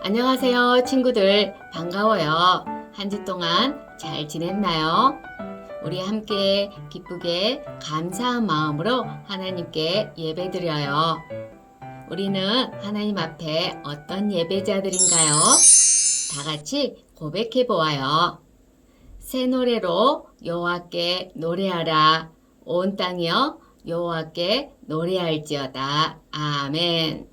안녕하세요 친구들, 반가워요. 한 주 동안 잘 지냈나요? 우리 함께 기쁘게 감사한 마음으로 하나님께 예배드려요. 우리는 하나님 앞에 어떤 예배자들인가요? 다 같이 고백해 보아요. 새 노래로 여호와께 노래하라. 온 땅이여 여호와께 노래할지어다. 아멘.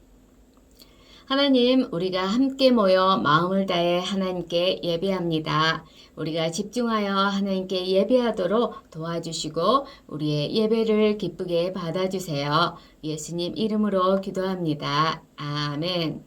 하나님, 우리가 함께 모여 마음을 다해 하나님께 예배합니다. 우리가 집중하여 하나님께 예배하도록 도와주시고 우리의 예배를 기쁘게 받아주세요. 예수님 이름으로 기도합니다. 아멘.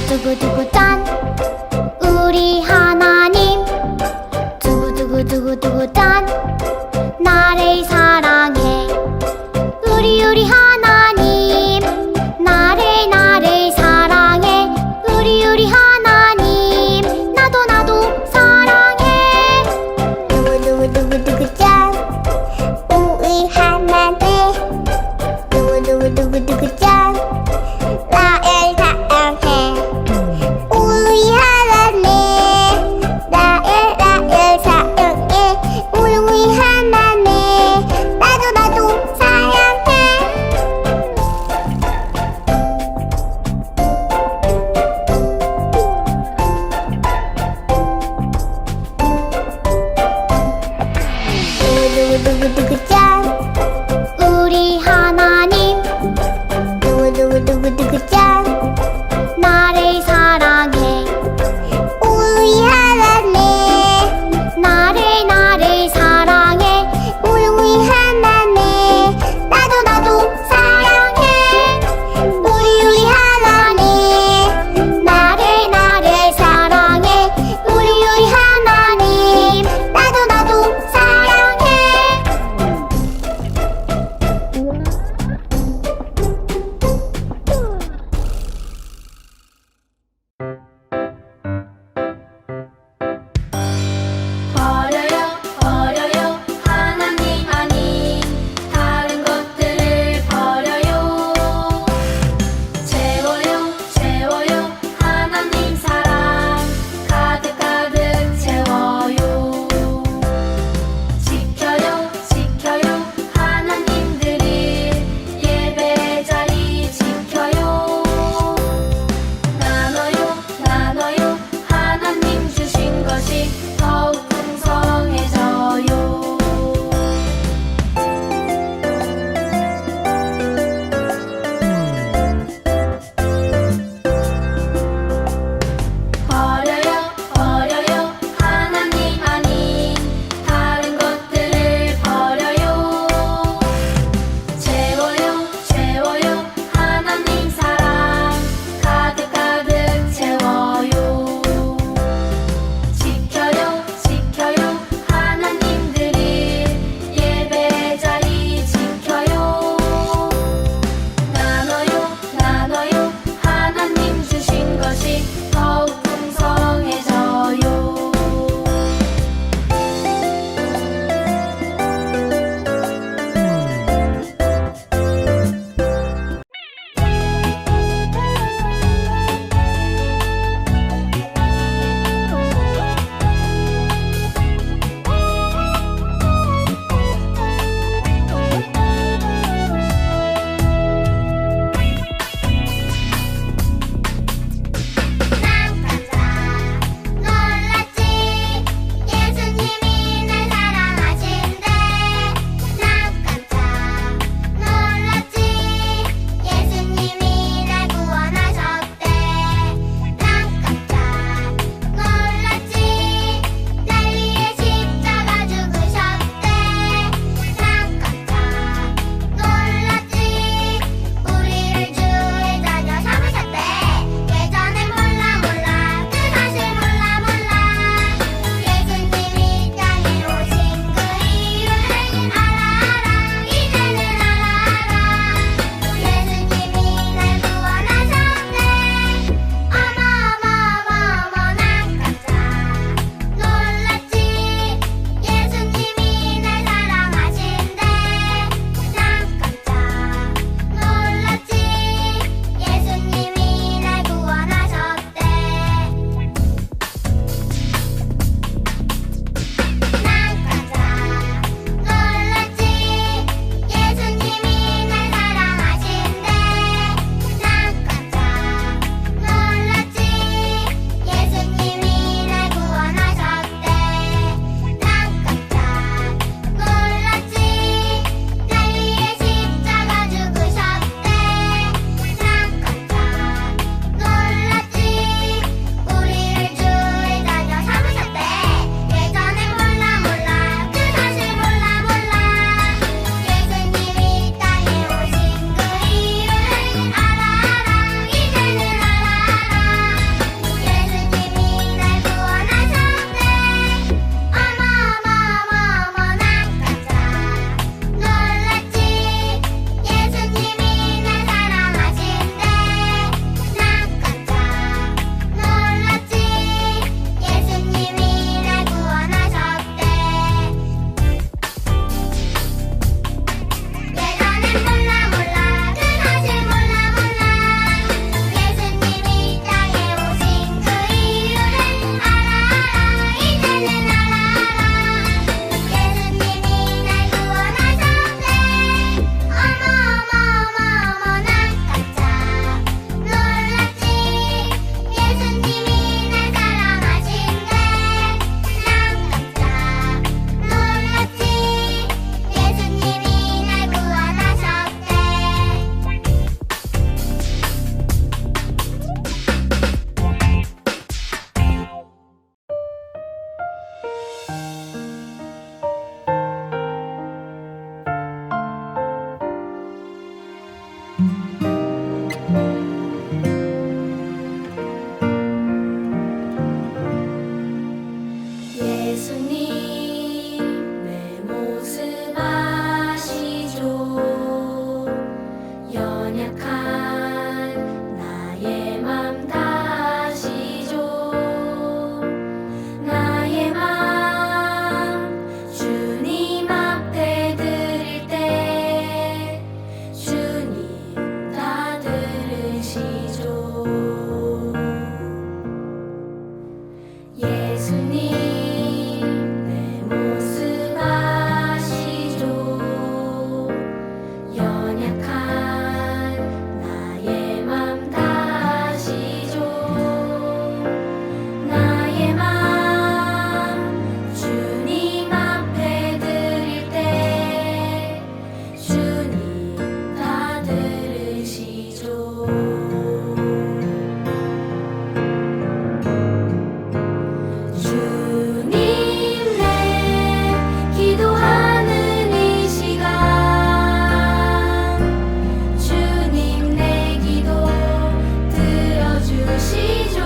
두구두구 짠 우리 하나님 두구두구두구두구 짠 나를 사랑해 우리 하나님 나를 사랑해 우리 하나님 나도 사랑해 두구두구두구두구 짠 우리 하나님 두구두구두구두구 짠 나를 사랑해 우리 하나님 예수님 내 모습 아시죠 연약한 나의 맘 다 아시죠 나의 맘 주님 앞에 드릴 때 주님 다 들으시죠 주님 내 기도하는 이 시간 주님 내 기도 들어주시죠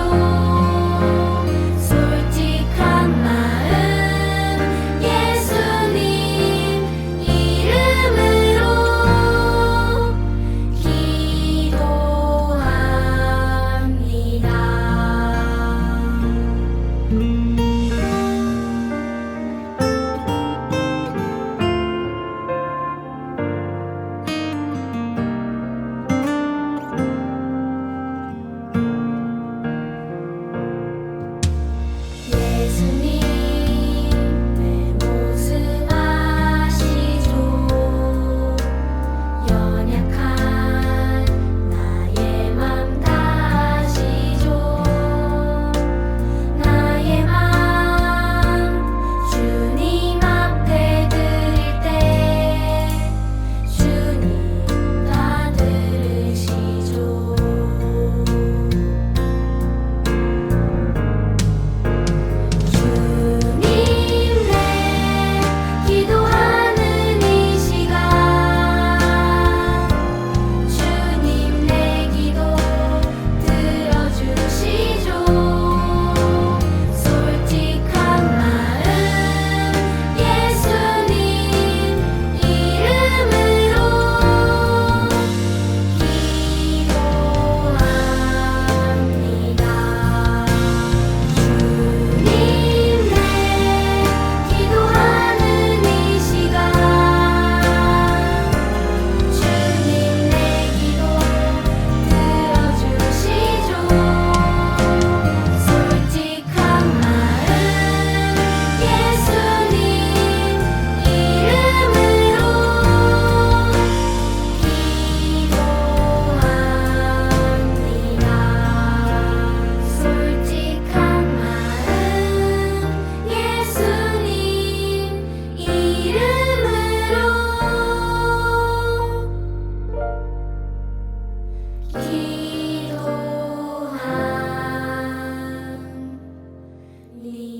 솔직한 마음 예수님 이름으로 기도합니다. 예수님 내 모습 아시죠 연약한 나의 맘 다 아시죠 나의 맘 주님 앞에 드릴 때 주님 다 들으시죠 주님 내 기도하는 이 시간 주님 내 기도 들어주시죠 솔직한 마음 예수님 이름으로 기도합니다. 주님 내 기도하는 이 시간 주님 내 기도 들어주시죠 솔직한 마음 예수님 이름으로 기도합니다. 솔직한 마음 예수님 이름으로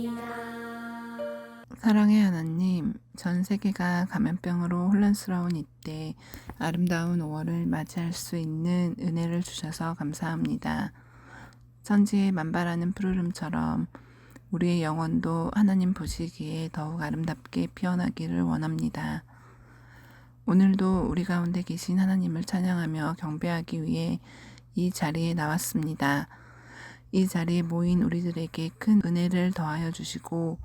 기도합니다. 사랑의 하나님, 전 세계가 감염병으로 혼란스러운 이때 아름다운 5월을 맞이할 수 있는 은혜를 주셔서 감사합니다. 천지의 만발하는 푸르름처럼 우리의 영혼도 하나님 보시기에 더욱 아름답게 피어나기를 원합니다. 오늘도 우리 가운데 계신 하나님을 찬양하며 경배하기 위해 이 자리에 나왔습니다. 이 자리에 모인 우리들에게 큰 은혜를 더하여 주시고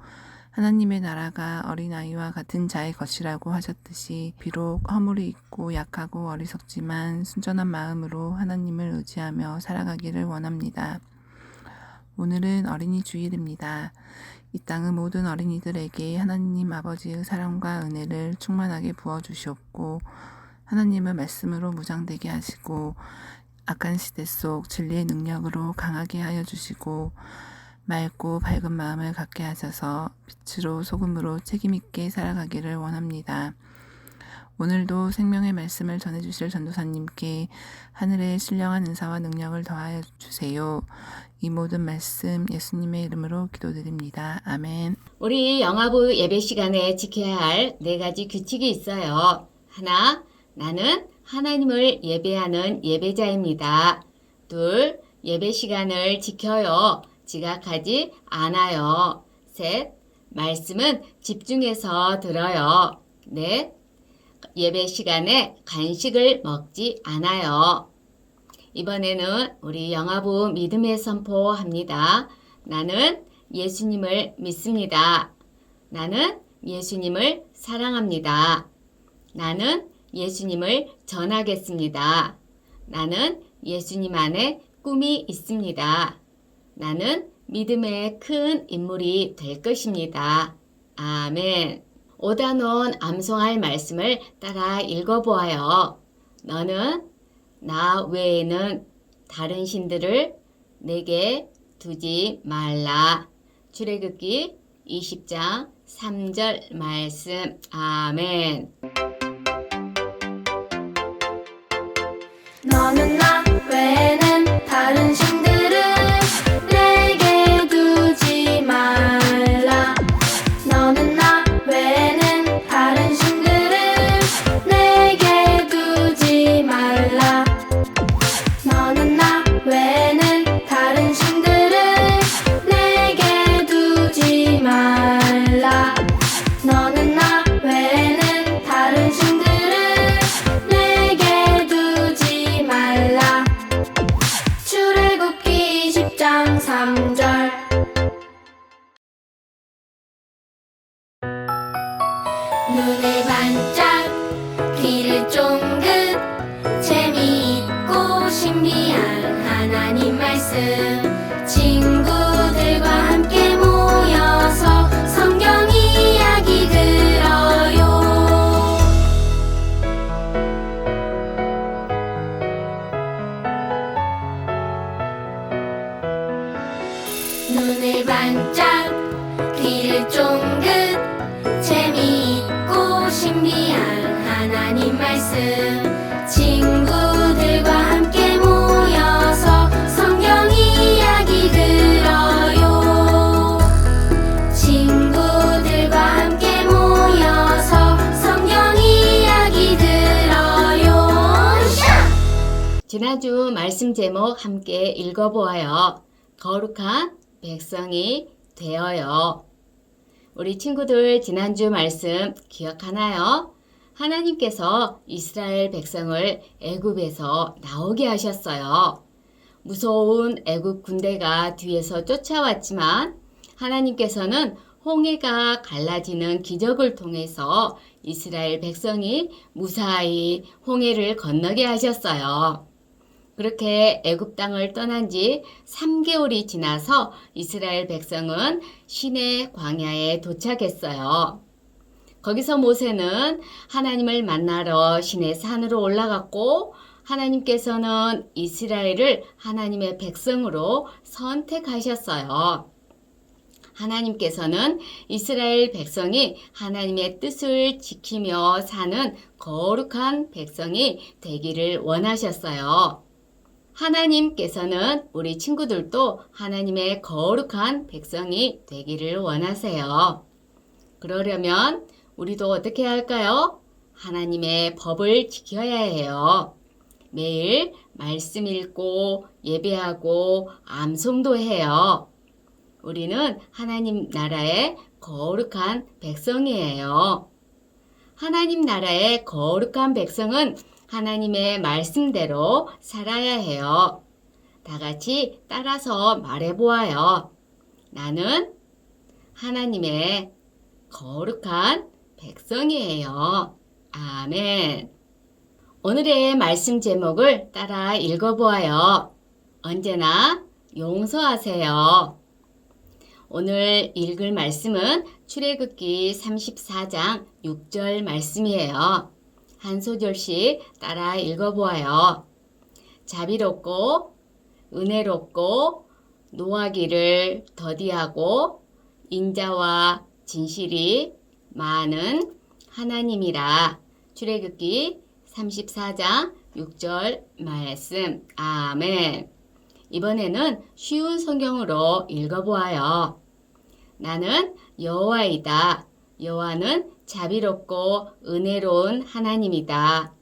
하나님의 나라가 어린아이와 같은 자의 것이라고 하셨듯이 비록 허물이 있고 약하고 어리석지만 순전한 마음으로 하나님을 의지하며 살아가기를 원합니다. 오늘은 어린이 주일입니다. 이 땅의 모든 어린이들에게 하나님 아버지의 사랑과 은혜를 충만하게 부어주시옵고 하나님의 말씀으로 무장되게 하시고 악한 시대 속 진리의 능력으로 강하게 하여 주시고 맑고 밝은 마음을 갖게 하셔서 빛으로 소금으로 책임있게 살아가기를 원합니다. 오늘도 생명의 말씀을 전해주실 전도사님께 하늘의 신령한 은사와 능력을 더하여 주세요. 이 모든 말씀 예수님의 이름으로 기도드립니다. 아멘. 우리 영화부 예배 시간에 지켜야 할 4가지 규칙이 있어요. 하나, 나는 하나님을 예배하는 예배자입니다. 둘, 예배 시간을 지켜요. 지각하지 않아요. 셋, 말씀은 집중해서 들어요. 넷, 예배 시간에 간식을 먹지 않아요. 이번에는 우리 영화부 믿음의 선포합니다. 나는 예수님을 믿습니다. 나는 예수님을 사랑합니다. 나는 예수님을 전하겠습니다. 나는 예수님 안에 꿈이 있습니다. 나는 믿음의 큰 인물이 될 것입니다. 아멘. 5단원 암송할 말씀을 따라 읽어보아요. 너는 나 외에는 다른 신들을 내게 두지 말라. 출애굽기 20장 3절 말씀. 아멘. 너는 나 외에는 다른 신들을 내게 두지 말라. 너는 나 외에는 다른 신들을 내게 두지 말라. 너는 나 외에는 다른 신들을 내게 두지 말라. 너는 나 외에는 다른 신들을 내게 두지 말라. 출애굽기 20장 3절. 눈을 반짝 귀를 쫑긋 재미있고 신비한 하나님 말씀. 친구들과 함께 모여서 성경 이야기 들어요. 눈을 반짝 귀를 쫑긋 재미있고 신비한 하나님 말씀. 친구들과 함께 모여서 성경 이야기 들어요. 친구들과 함께 모여서 성경 이야기 들어요. 지난주 말씀 제목 함께 읽어보아요. 거룩한 백성이 되어요. 우리 친구들 지난주 말씀 기억하나요? 하나님께서 이스라엘 백성을 애굽에서 나오게 하셨어요. 무서운 애굽 군대가 뒤에서 쫓아왔지만 하나님께서는 홍해가 갈라지는 기적을 통해서 이스라엘 백성이 무사히 홍해를 건너게 하셨어요. 그렇게 애굽 땅을 떠난 지 3개월이 지나서 이스라엘 백성은 시내 광야에 도착했어요. 거기서 모세는 하나님을 만나러 시내 산으로 올라갔고 하나님께서는 이스라엘을 하나님의 백성으로 선택하셨어요. 하나님께서는 이스라엘 백성이 하나님의 뜻을 지키며 사는 거룩한 백성이 되기를 원하셨어요. 하나님께서는 우리 친구들도 하나님의 거룩한 백성이 되기를 원하세요. 그러려면 우리도 어떻게 할까요? 하나님의 법을 지켜야 해요. 매일 말씀 읽고 예배하고 암송도 해요. 우리는 하나님 나라의 거룩한 백성이에요. 하나님 나라의 거룩한 백성은 하나님의 말씀대로 살아야 해요. 다 같이 따라서 말해보아요. 나는 하나님의 거룩한 백성이에요. 아멘. 오늘의 말씀 제목을 따라 읽어보아요. 언제나 용서하세요. 오늘 읽을 말씀은 출애굽기 34장 6절 말씀이에요. 한 소절씩 따라 읽어보아요. 자비롭고 은혜롭고 노하기를 더디하고 인자와 진실이 많은 하나님이라. 출애굽기 34장 6절 말씀. 아멘. 이번에는 쉬운 성경으로 읽어보아요. 나는 여호와이다. 여호와는 자비롭고 은혜로운 하나님이다.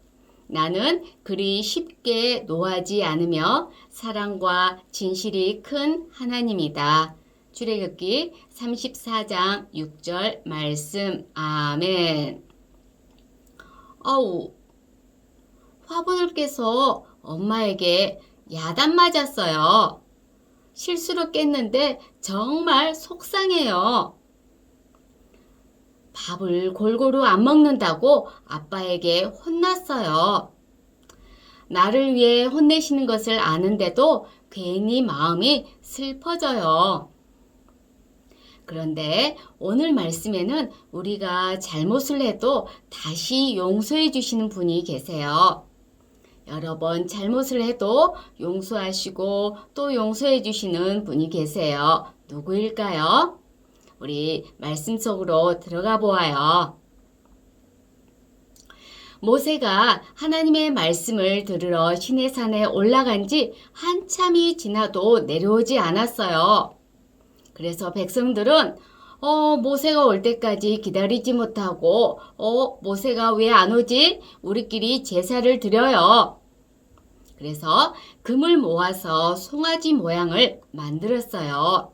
나는 그리 쉽게 노하지 않으며 사랑과 진실이 큰 하나님이다. 출애굽기 34장 6절 말씀. 아멘. 화분을 깨서 엄마에게 야단 맞았어요. 실수로 깼는데 정말 속상해요. 밥을 골고루 안 먹는다고 아빠에게 혼났어요. 나를 위해 혼내시는 것을 아는데도 괜히 마음이 슬퍼져요. 그런데 오늘 말씀에는 우리가 잘못을 해도 다시 용서해 주시는 분이 계세요. 여러 번 잘못을 해도 용서하시고 또 용서해 주시는 분이 계세요. 누구일까요? 우리 말씀 속으로 들어가 보아요. 모세가 하나님의 말씀을 들으러 시내산에 올라간 지 한참이 지나도 내려오지 않았어요. 그래서 백성들은 모세가 올 때까지 기다리지 못하고 모세가 왜 안 오지? 우리끼리 제사를 드려요. 그래서 금을 모아서 송아지 모양을 만들었어요.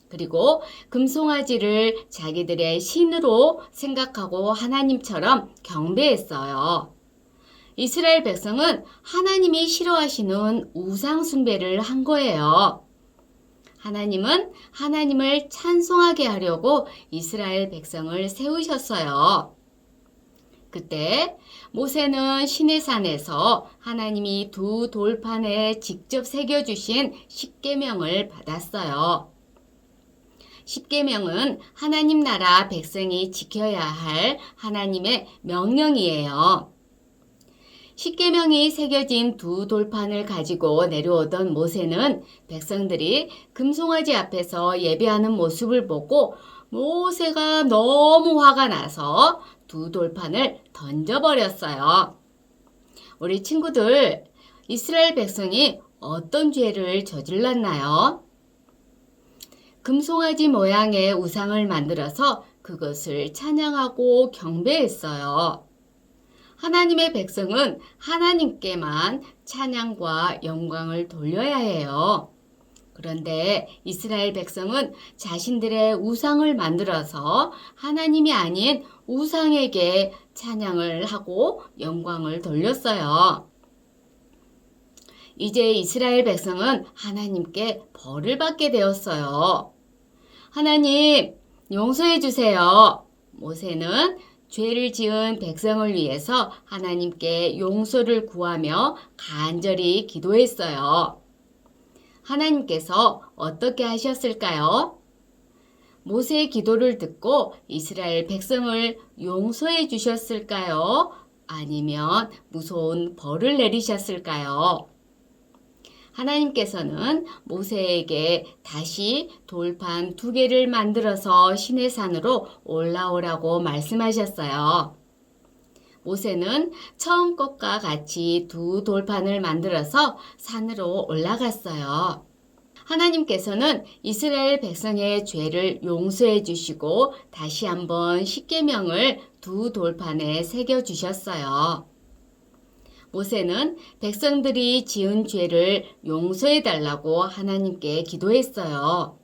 그리고 금송아지를 자기들의 신으로 생각하고 하나님처럼 경배했어요. 이스라엘 백성은 하나님이 싫어하시는 우상 숭배를 한 거예요. 하나님은 하나님을 찬송하게 하려고 이스라엘 백성을 세우셨어요. 그때 모세는 시내산에서 하나님이 두 돌판에 직접 새겨주신 십계명을 받았어요. 십계명은 하나님 나라 백성이 지켜야 할 하나님의 명령이에요. 십계명이 새겨진 두 돌판을 가지고 내려오던 모세는 백성들이 금송아지 앞에서 예배하는 모습을 보고 모세가 너무 화가 나서 두 돌판을 던져버렸어요. 우리 친구들, 이스라엘 백성이 어떤 죄를 저질렀나요? 금송아지 모양의 우상을 만들어서 그것을 찬양하고 경배했어요. 하나님의 백성은 하나님께만 찬양과 영광을 돌려야 해요. 그런데 이스라엘 백성은 자신들의 우상을 만들어서 하나님이 아닌 우상에게 찬양을 하고 영광을 돌렸어요. 이제 이스라엘 백성은 하나님께 벌을 받게 되었어요. 하나님, 용서해 주세요. 모세는 죄를 지은 백성을 위해서 하나님께 용서를 구하며 간절히 기도했어요. 하나님께서 어떻게 하셨을까요? 모세의 기도를 듣고 이스라엘 백성을 용서해 주셨을까요? 아니면 무서운 벌을 내리셨을까요? 하나님께서는 모세에게 다시 돌판 2개를 만들어서 시내산으로 올라오라고 말씀하셨어요. 모세는 처음 것과 같이 두 돌판을 만들어서 산으로 올라갔어요. 하나님께서는 이스라엘 백성의 죄를 용서해 주시고 다시 한번 십계명을 두 돌판에 새겨 주셨어요. 모세는 백성들이 지은 죄를 용서해 달라고 하나님께 기도했어요.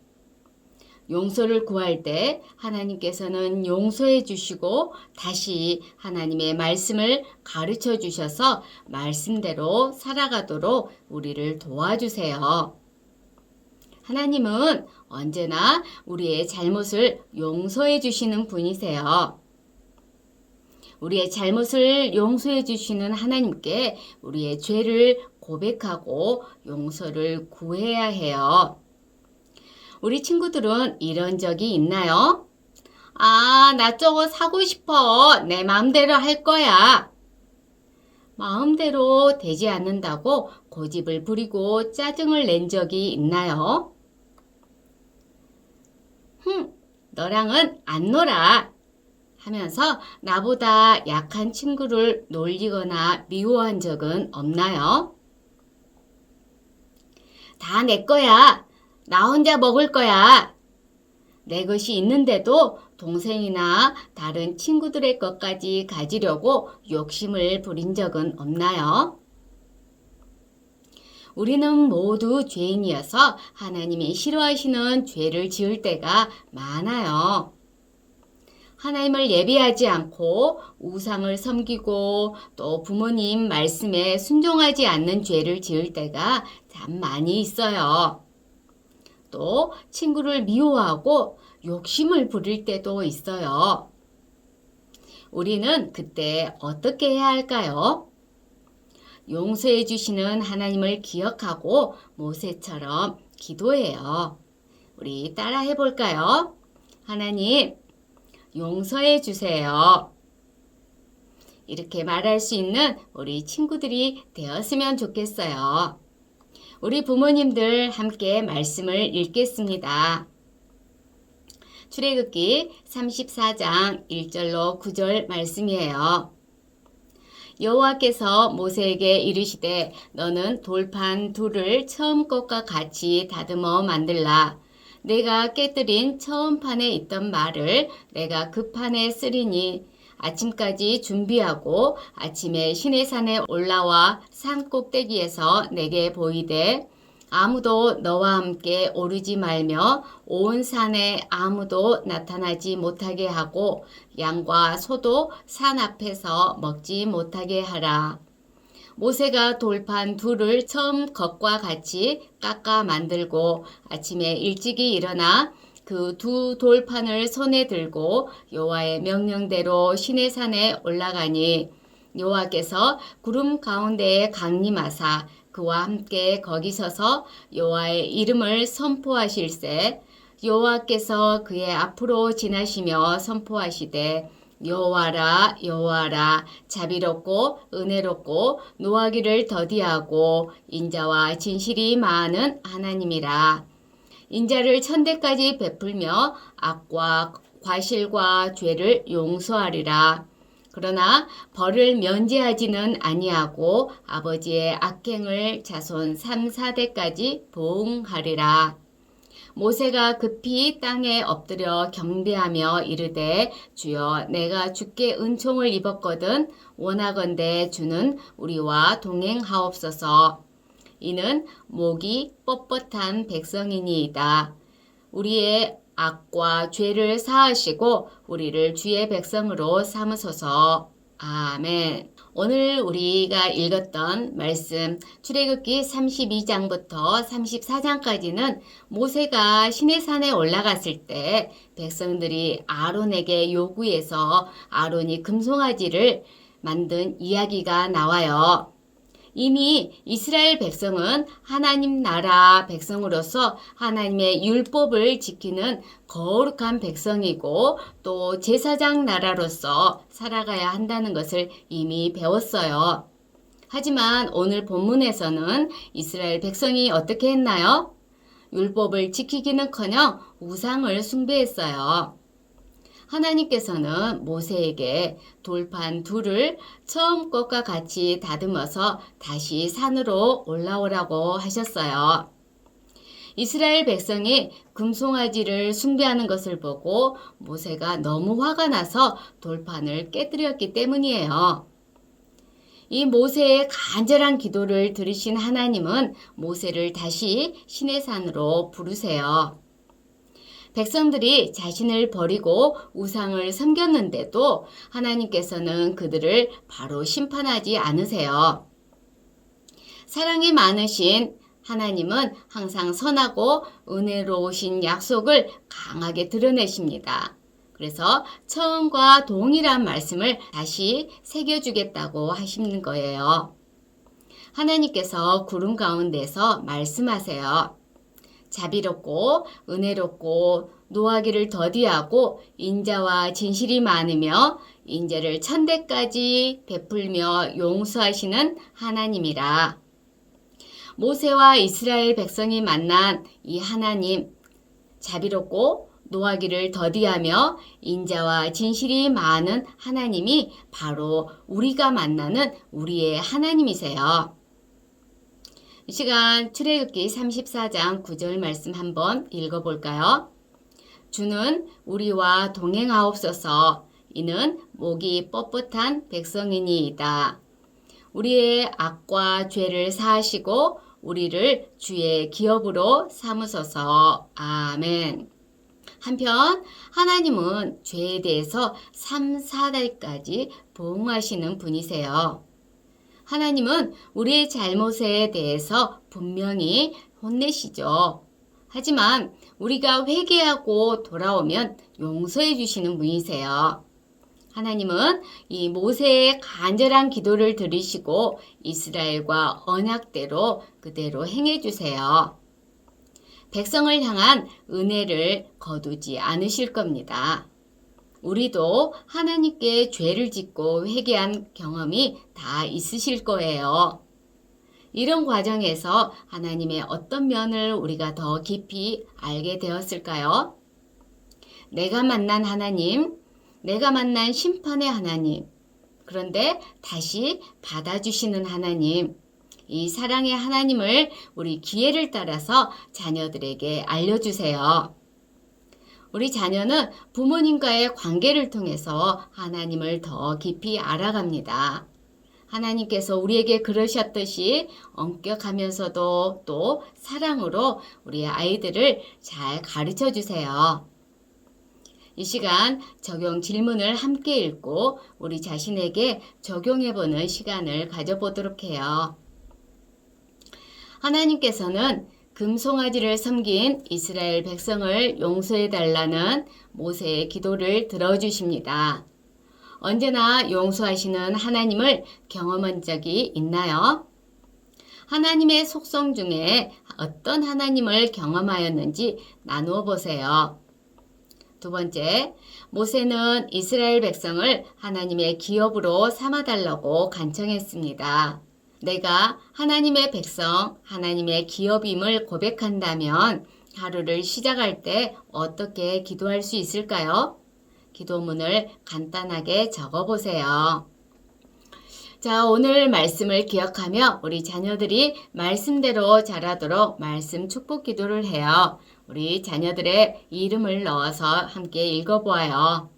용서를 구할 때 하나님께서는 용서해 주시고 다시 하나님의 말씀을 가르쳐 주셔서 말씀대로 살아가도록 우리를 도와주세요. 하나님은 언제나 우리의 잘못을 용서해 주시는 분이세요. 우리의 잘못을 용서해 주시는 하나님께 우리의 죄를 고백하고 용서를 구해야 해요. 우리 친구들은 이런 적이 있나요? 나 저거 사고 싶어. 내 마음대로 할 거야. 마음대로 되지 않는다고 고집을 부리고 짜증을 낸 적이 있나요? 너랑은 안 놀아. 하면서 나보다 약한 친구를 놀리거나 미워한 적은 없나요? 다 내 거야. 나 혼자 먹을 거야. 내 것이 있는데도 동생이나 다른 친구들의 것까지 가지려고 욕심을 부린 적은 없나요? 우리는 모두 죄인이어서 하나님이 싫어하시는 죄를 지을 때가 많아요. 하나님을 예배하지 않고 우상을 섬기고 또 부모님 말씀에 순종하지 않는 죄를 지을 때가 참 많이 있어요. 또 친구를 미워하고 욕심을 부릴 때도 있어요. 우리는 그때 어떻게 해야 할까요? 용서해 주시는 하나님을 기억하고 모세처럼 기도해요. 우리 따라 해볼까요? 하나님, 용서해 주세요. 이렇게 말할 수 있는 우리 친구들이 되었으면 좋겠어요. 우리 부모님들 함께 말씀을 읽겠습니다. 출애굽기 34장 1절로 9절 말씀이에요. 여호와께서 모세에게 이르시되 너는 돌판 둘을 처음 것과 같이 다듬어 만들라. 내가 깨뜨린 처음 판에 있던 말을 내가 그 판에 쓰리니 아침까지 준비하고 아침에 시내산에 올라와 산 꼭대기에서 내게 보이되 아무도 너와 함께 오르지 말며 온 산에 아무도 나타나지 못하게 하고 양과 소도 산 앞에서 먹지 못하게 하라. 모세가 돌판 둘을 처음 것과 같이 깎아 만들고 아침에 일찍이 일어나 그 두 돌판을 손에 들고 여호와의 명령대로 시내산에 올라가니 여호와께서 구름 가운데에 강림하사 그와 함께 거기 서서 여호와의 이름을 선포하실세 여호와께서 그의 앞으로 지나시며 선포하시되 여호와라 여호와라 자비롭고 은혜롭고 노하기를 더디하고 인자와 진실이 많은 하나님이라. 인자를 천대까지 베풀며 악과 과실과 죄를 용서하리라. 그러나 벌을 면제하지는 아니하고 아버지의 악행을 자손 3, 4대까지 보응하리라. 모세가 급히 땅에 엎드려 경배하며 이르되 주여 내가 주께 은총을 입었거든 원하건대 주는 우리와 동행하옵소서. 이는 목이 뻣뻣한 백성이니이다. 우리의 악과 죄를 사하시고 우리를 주의 백성으로 삼으소서. 아멘. 오늘 우리가 읽었던 말씀 출애굽기 32장부터 34장까지는 모세가 시내산에 올라갔을 때 백성들이 아론에게 요구해서 아론이 금송아지를 만든 이야기가 나와요. 이미 이스라엘 백성은 하나님 나라 백성으로서 하나님의 율법을 지키는 거룩한 백성이고 또 제사장 나라로서 살아가야 한다는 것을 이미 배웠어요. 하지만 오늘 본문에서는 이스라엘 백성이 어떻게 했나요? 율법을 지키기는커녕 우상을 숭배했어요. 하나님께서는 모세에게 돌판 둘을 처음 것과 같이 다듬어서 다시 산으로 올라오라고 하셨어요. 이스라엘 백성이 금송아지를 숭배하는 것을 보고 모세가 너무 화가 나서 돌판을 깨뜨렸기 때문이에요. 이 모세의 간절한 기도를 들으신 하나님은 모세를 다시 시내산으로 부르세요. 백성들이 자신을 버리고 우상을 섬겼는데도 하나님께서는 그들을 바로 심판하지 않으세요. 사랑이 많으신 하나님은 항상 선하고 은혜로우신 약속을 강하게 드러내십니다. 그래서 처음과 동일한 말씀을 다시 새겨주겠다고 하시는 거예요. 하나님께서 구름 가운데서 말씀하세요. 자비롭고 은혜롭고 노하기를 더디하고 인자와 진실이 많으며 인자를 천대까지 베풀며 용서하시는 하나님이라. 모세와 이스라엘 백성이 만난 이 하나님, 자비롭고 노하기를 더디하며 인자와 진실이 많은 하나님이 바로 우리가 만나는 우리의 하나님이세요. 이 시간 출애굽기 34장 9절 말씀 한번 읽어볼까요? 주는 우리와 동행하옵소서. 이는 목이 뻣뻣한 백성이니이다. 우리의 악과 죄를 사하시고 우리를 주의 기업으로 삼으소서. 아멘. 한편 하나님은 죄에 대해서 3, 4대까지 보응하시는 분이세요. 하나님은 우리의 잘못에 대해서 분명히 혼내시죠. 하지만 우리가 회개하고 돌아오면 용서해 주시는 분이세요. 하나님은 이 모세의 간절한 기도를 들으시고 이스라엘과 언약대로 그대로 행해 주세요. 백성을 향한 은혜를 거두지 않으실 겁니다. 우리도 하나님께 죄를 짓고 회개한 경험이 다 있으실 거예요. 이런 과정에서 하나님의 어떤 면을 우리가 더 깊이 알게 되었을까요? 내가 만난 하나님, 내가 만난 심판의 하나님, 그런데 다시 받아주시는 하나님, 이 사랑의 하나님을 우리 기회를 따라서 자녀들에게 알려주세요. 우리 자녀는 부모님과의 관계를 통해서 하나님을 더 깊이 알아갑니다. 하나님께서 우리에게 그러셨듯이 엄격하면서도 또 사랑으로 우리 아이들을 잘 가르쳐 주세요. 이 시간 적용 질문을 함께 읽고 우리 자신에게 적용해보는 시간을 가져보도록 해요. 하나님께서는 금송아지를 섬긴 이스라엘 백성을 용서해달라는 모세의 기도를 들어주십니다. 언제나 용서하시는 하나님을 경험한 적이 있나요? 하나님의 속성 중에 어떤 하나님을 경험하였는지 나누어 보세요. 두 번째, 모세는 이스라엘 백성을 하나님의 기업으로 삼아달라고 간청했습니다. 내가 하나님의 백성, 하나님의 기업임을 고백한다면 하루를 시작할 때 어떻게 기도할 수 있을까요? 기도문을 간단하게 적어보세요. 자, 오늘 말씀을 기억하며 우리 자녀들이 말씀대로 자라도록 말씀 축복 기도를 해요. 우리 자녀들의 이름을 넣어서 함께 읽어보아요.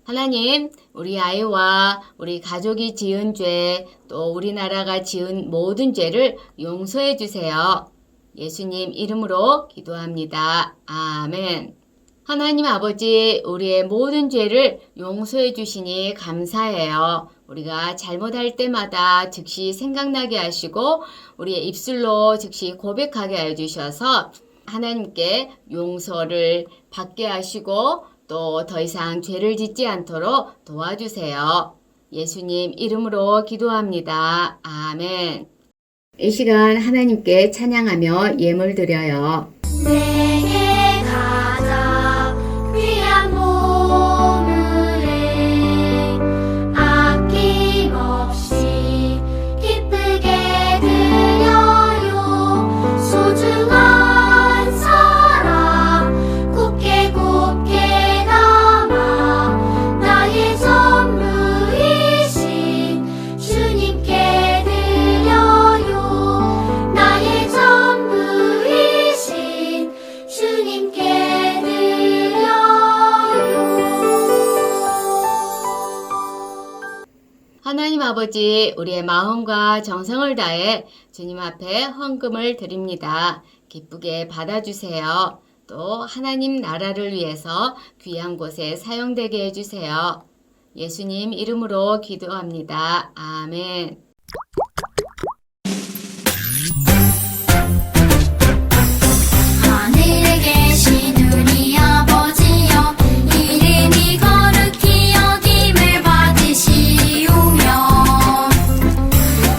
하나님, 우리 아이와 우리 가족이 지은 죄, 또 우리나라가 지은 모든 죄를 용서해 주세요. 예수님 이름으로 기도합니다. 아멘. 하나님 아버지, 우리의 모든 죄를 용서해 주시니 감사해요. 우리가 잘못할 때마다 즉시 생각나게 하시고 우리의 입술로 즉시 고백하게 해주셔서 하나님께 용서를 받게 하시고 또 더 이상 죄를 짓지 않도록 도와주세요. 예수님 이름으로 기도합니다. 아멘. 이 시간 하나님께 찬양하며 예물 드려요. 내게 가장 귀한 보물을 아낌없이 기쁘게 드려요. 소중한 사랑 곱게 담아 나의 전부이신 주님께 드려요. 나의 전부이신 주님께 드려요. 하나님 아버지, 우리의 마음과 정성을 다해 주님 앞에 헌금을 드립니다. 기쁘게 받아주세요. 또 하나님 나라를 위해서 귀한 곳에 사용되게 해주세요. 예수님 이름으로 기도합니다. 아멘. 하늘에 계신 우리 아버지여, 이름이 거룩히 여김을 받으시오며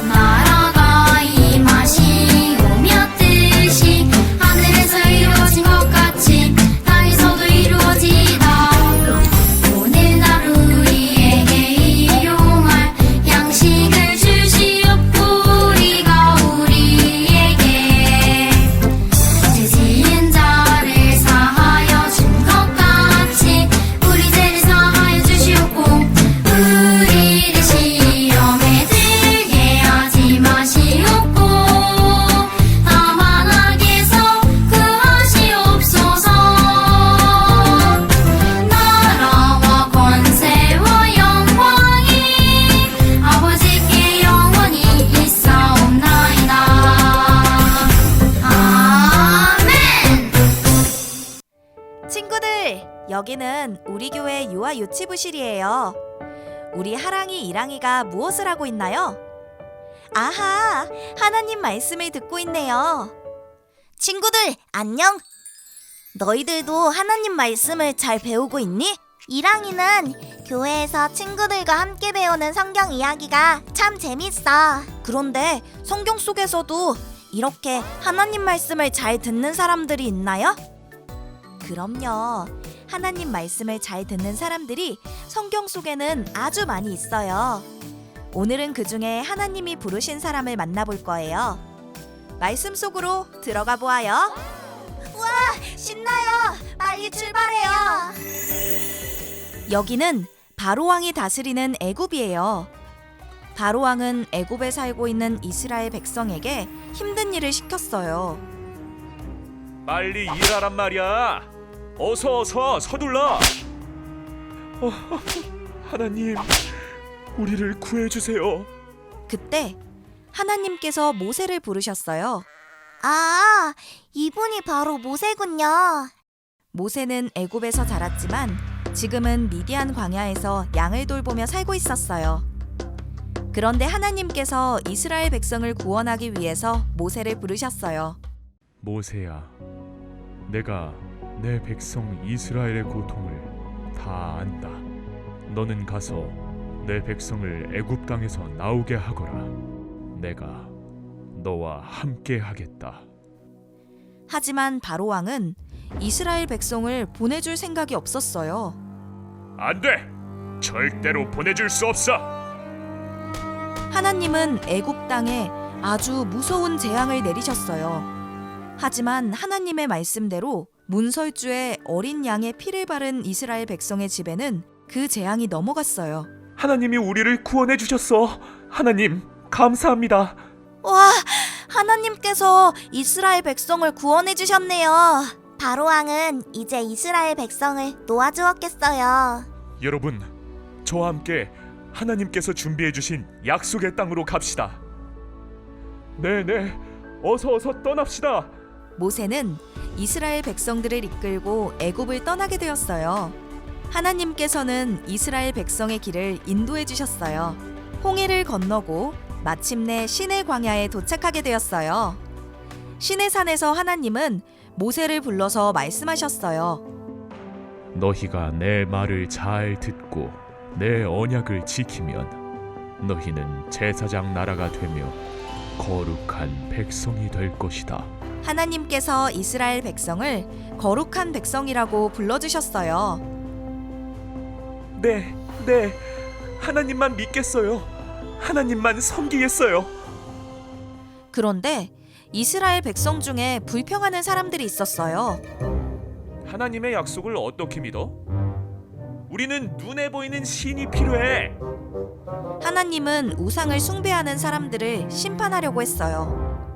나라가 임하시오며 뜻이 하늘에서 이루어진 것 같이 땅에서도 이루어지이다. 오늘 하루 우리에게 일용할 양식을 주시옵고 우리가 우리에게 죄 지은 자를 사하여 준 것 같이 우리 죄를 사하여 주시옵고 우리를 시험에 들게 하지 마시옵고 다만 악에서 구하시옵소서. 나라와 권세와 영광이 아버지께 영원히 있사옵나이다. 아멘. 친구들, 여기는 우리 교회 유아 유치부실이에요. 우리 하랑이 이랑이가 무엇을 하고 있나요? 아하, 하나님 말씀을 듣고 있네요. 친구들, 안녕. 너희들도 하나님 말씀을 잘 배우고 있니? 이랑이는 교회에서 친구들과 함께 배우는 성경 이야기가 참 재밌어. 그런데 성경 속에서도 이렇게 하나님 말씀을 잘 듣는 사람들이 있나요? 그럼요. 하나님 말씀을 잘 듣는 사람들이 성경 속에는 아주 많이 있어요. 오늘은 그 중에 하나님이 부르신 사람을 만나볼 거예요. 말씀 속으로 들어가 보아요. 와, 신나요. 빨리 출발해요. 여기는 바로 왕이 다스리는 애굽이에요. 바로 왕은 애굽에 살고 있는 이스라엘 백성에게 힘든 일을 시켰어요. 빨리 일하란 말이야. 어서 서둘러. 하나님, 우리를 구해주세요. 그때 하나님께서 모세를 부르셨어요. 아, 이분이 바로 모세군요. 모세는 애굽에서 자랐지만 지금은 미디안 광야에서 양을 돌보며 살고 있었어요. 그런데 하나님께서 이스라엘 백성을 구원하기 위해서 모세를 부르셨어요. 모세야, 내가 내 백성 이스라엘의 고통을 다 안다. 너는 가서 내 백성을 애굽 땅에서 나오게 하거라. 내가 너와 함께 하겠다. 하지만 바로 왕은 이스라엘 백성을 보내줄 생각이 없었어요. 안 돼! 절대로 보내줄 수 없어! 하나님은 애굽 땅에 아주 무서운 재앙을 내리셨어요. 하지만 하나님의 말씀대로 문설주에 어린 양의 피를 바른 이스라엘 백성의 집에는 그 재앙이 넘어갔어요. 하나님이 우리를 구원해 주셨어. 하나님, 감사합니다. 와, 하나님께서 이스라엘 백성을 구원해 주셨네요. 바로 왕은 이제 이스라엘 백성을 놓아주었겠어요. 여러분, 저와 함께 하나님께서 준비해 주신 약속의 땅으로 갑시다. 네, 어서 떠납시다. 모세는 이스라엘 백성들을 이끌고 애굽을 떠나게 되었어요. 하나님께서는 이스라엘 백성의 길을 인도해 주셨어요. 홍해를 건너고 마침내 시내 광야에 도착하게 되었어요. 시내 산에서 하나님은 모세를 불러서 말씀하셨어요. 너희가 내 말을 잘 듣고 내 언약을 지키면 너희는 제사장 나라가 되며 거룩한 백성이 될 것이다. 하나님께서 이스라엘 백성을 거룩한 백성이라고 불러주셨어요. 네, 하나님만 믿겠어요. 하나님만 섬기겠어요. 그런데 이스라엘 백성 중에 불평하는 사람들이 있었어요. 하나님의 약속을 어떻게 믿어? 우리는 눈에 보이는 신이 필요해. 하나님은 우상을 숭배하는 사람들을 심판하려고 했어요.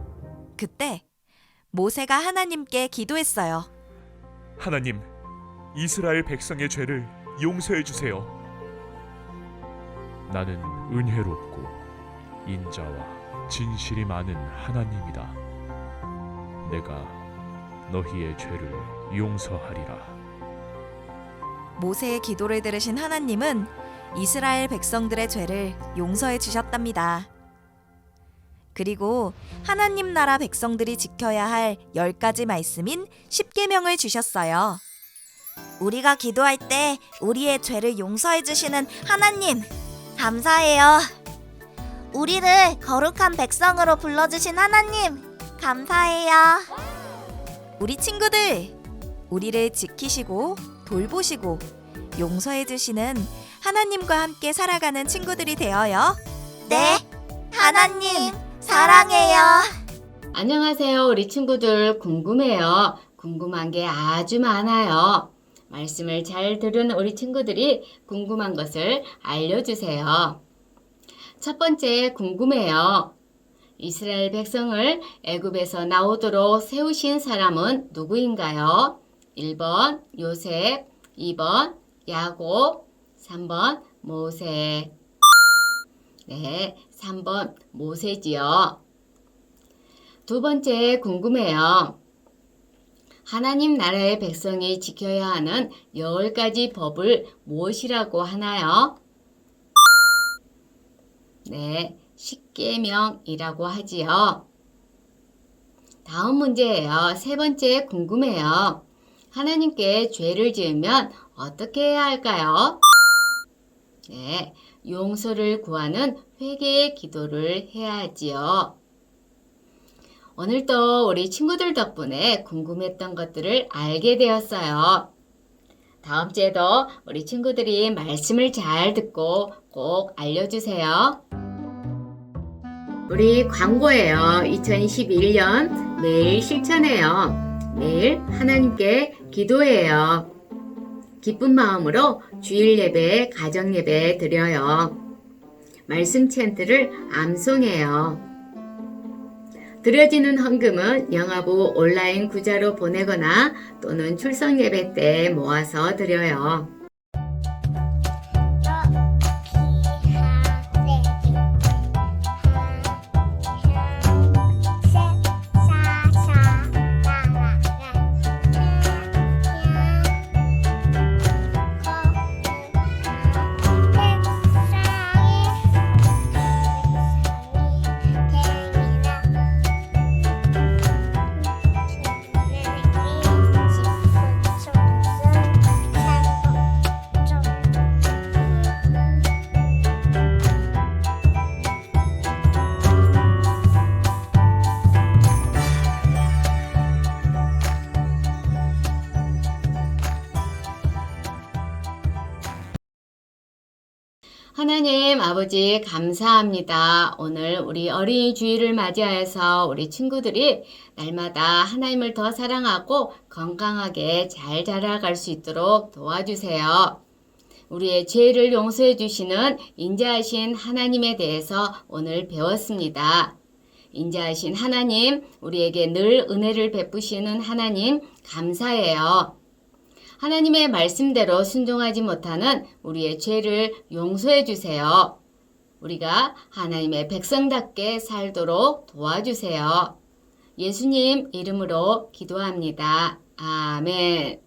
그때 모세가 하나님께 기도했어요. 하나님, 이스라엘 백성의 죄를 용서해 주세요. 나는 은혜롭고 인자와 진실이 많은 하나님이다. 내가 너희의 죄를 용서하리라. 모세의 기도를 들으신 하나님은 이스라엘 백성들의 죄를 용서해 주셨답니다. 그리고 하나님 나라 백성들이 지켜야 할 10가지 말씀인 10계명을 주셨어요. 우리가 기도할 때 우리의 죄를 용서해 주시는 하나님, 감사해요. 우리를 거룩한 백성으로 불러주신 하나님, 감사해요. 우리 친구들, 우리를 지키시고 돌보시고 용서해 주시는 하나님과 함께 살아가는 친구들이 되어요. 네, 하나님, 사랑해요. 안녕하세요, 우리 친구들. 궁금해요. 궁금한 게 아주 많아요. 말씀을 잘 들은 우리 친구들이 궁금한 것을 알려주세요. 첫 번째 궁금해요. 이스라엘 백성을 애굽에서 나오도록 세우신 사람은 누구인가요? 1번 요셉, 2번 야곱, 3번 모세. 네, 3번 모세지요. 두 번째 궁금해요. 하나님 나라의 백성이 지켜야 하는 10가지 법을 무엇이라고 하나요? 네, 10계명이라고 하지요. 다음 문제예요. 세 번째 궁금해요. 하나님께 죄를 지으면 어떻게 해야 할까요? 네, 용서를 구하는 회개의 기도를 해야 하지요. 오늘도 우리 친구들 덕분에 궁금했던 것들을 알게 되었어요. 다음 주에도 우리 친구들이 말씀을 잘 듣고 꼭 알려주세요. 우리 광고예요. 2021년 매일 실천해요. 매일 하나님께 기도해요. 기쁜 마음으로 주일 예배, 가정 예배 드려요. 말씀 챈트를 암송해요. 드려지는 헌금은 영화부 온라인 구자로 보내거나 또는 출석 예배 때 모아서 드려요. 하나님 아버지 감사합니다. 오늘 우리 어린이 주일을 맞이하여서 우리 친구들이 날마다 하나님을 더 사랑하고 건강하게 잘 자라갈 수 있도록 도와주세요. 우리의 죄를 용서해 주시는 인자하신 하나님에 대해서 오늘 배웠습니다. 인자하신 하나님, 우리에게 늘 은혜를 베푸시는 하나님 감사해요. 하나님의 말씀대로 순종하지 못하는 우리의 죄를 용서해 주세요. 우리가 하나님의 백성답게 살도록 도와주세요. 예수님 이름으로 기도합니다. 아멘.